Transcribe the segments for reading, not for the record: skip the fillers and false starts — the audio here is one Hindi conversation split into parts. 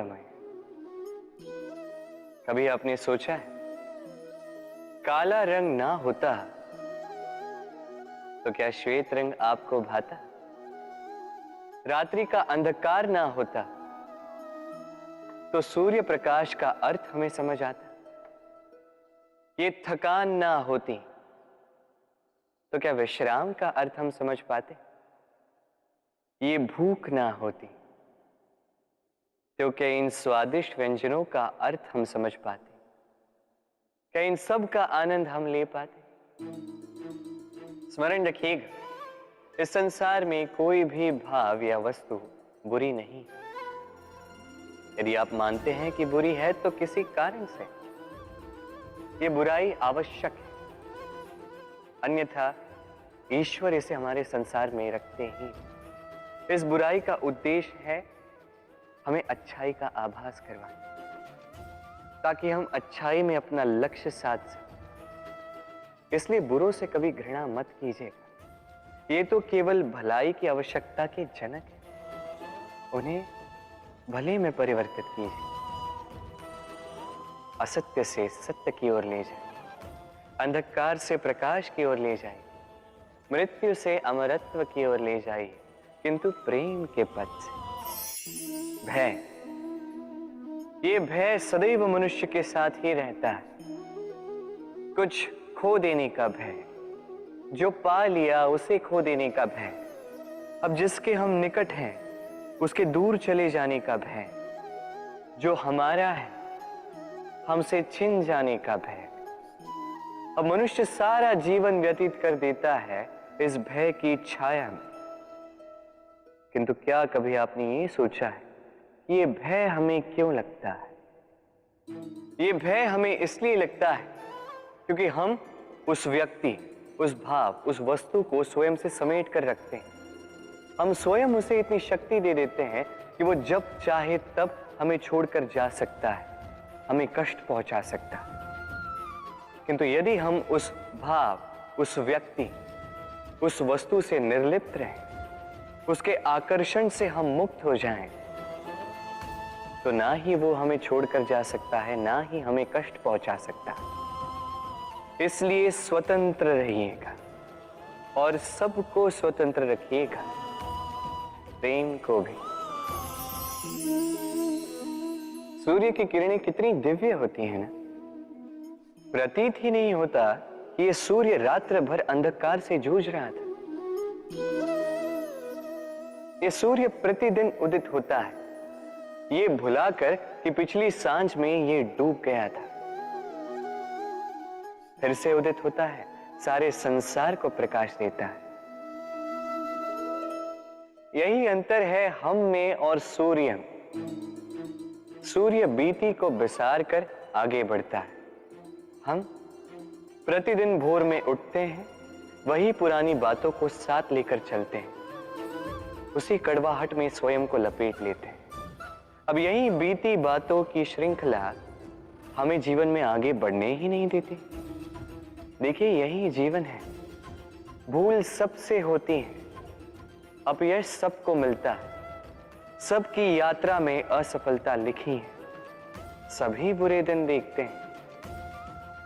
समय कभी आपने सोचा है काला रंग ना होता तो क्या श्वेत रंग आपको भाता? रात्रि का अंधकार ना होता तो सूर्य प्रकाश का अर्थ हमें समझ आता? ये थकान ना होती तो क्या विश्राम का अर्थ हम समझ पाते? ये भूख ना होती तो क्या इन स्वादिष्ट व्यंजनों का अर्थ हम समझ पाते? क्या इन सब का आनंद हम ले पाते? स्मरण रखिएगा, इस संसार में कोई भी भाव या वस्तु बुरी नहीं। यदि आप मानते हैं कि बुरी है तो किसी कारण से ये बुराई आवश्यक है, अन्यथा ईश्वर इसे हमारे संसार में रखते ही। इस बुराई का उद्देश्य है हमें अच्छाई का आभास करवाना, ताकि हम अच्छाई में अपना लक्ष्य साध सकें। इसलिए बुरों से कभी घृणा मत कीजिएगा, ये तो केवल भलाई की आवश्यकता के जनक है। उन्हें भले में परिवर्तित कीजिए, असत्य से सत्य की ओर ले जाए, अंधकार से प्रकाश की ओर ले जाए, मृत्यु से अमरत्व की ओर ले जाइए, किंतु प्रेम के पथ से। भय, ये भय सदैव मनुष्य के साथ ही रहता है। कुछ खो देने का भय, जो पा लिया उसे खो देने का भय, अब जिसके हम निकट हैं उसके दूर चले जाने का भय, जो हमारा है हमसे छिन जाने का भय। अब मनुष्य सारा जीवन व्यतीत कर देता है इस भय की छाया में। किंतु क्या कभी आपने ये सोचा है कि ये भय हमें क्यों लगता है? ये भय हमें इसलिए लगता है क्योंकि हम उस व्यक्ति, उस भाव, उस वस्तु को स्वयं से समेट कर रखते हैं। हम स्वयं उसे इतनी शक्ति दे देते हैं कि वो जब चाहे तब हमें छोड़कर जा सकता है, हमें कष्ट पहुंचा सकता है। किंतु यदि हम उस भाव, उस व्यक्ति, उस वस्तु से निर्लिप्त रहें, उसके आकर्षण से हम मुक्त हो जाएं, तो ना ही वो हमें छोड़कर जा सकता है, ना ही हमें कष्ट पहुंचा सकता है। इसलिए स्वतंत्र रहिएगा और सबको स्वतंत्र रखिएगा, प्रेम को भी। सूर्य की किरणें कितनी दिव्य होती हैं ना। प्रतीत ही नहीं होता कि ये सूर्य रात्र भर अंधकार से जूझ रहा था। ये सूर्य प्रतिदिन उदित होता है, ये भुलाकर कि पिछली सांझ में ये डूब गया था। फिर से उदित होता है, सारे संसार को प्रकाश देता है। यही अंतर है हम में और सूर्य में। सूर्य बीती को बिसार कर आगे बढ़ता है, हम प्रतिदिन भोर में उठते हैं, वही पुरानी बातों को साथ लेकर चलते हैं, उसी कड़वाहट में स्वयं को लपेट लेते हैं। अब यही बीती बातों की श्रृंखला हमें जीवन में आगे बढ़ने ही नहीं देती। देखिए, यही जीवन है। भूल सबसे होती है, अपयश सबको मिलता है, सबकी यात्रा में असफलता लिखी है, सभी बुरे दिन देखते हैं।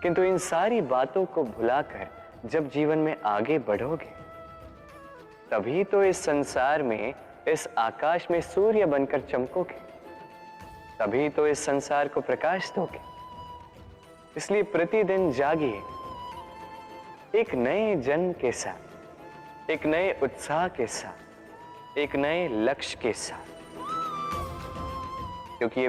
किंतु इन सारी बातों को भुलाकर जब जीवन में आगे बढ़ोगे, तभी तो इस संसार में, इस आकाश में सूर्य बनकर चमकोगे, तभी तो इस संसार को प्रकाश दोगे। इसलिए प्रतिदिन जागिए, एक नए जन्म के साथ, एक नए उत्साह के साथ, एक नए लक्ष्य के साथ, क्योंकि ये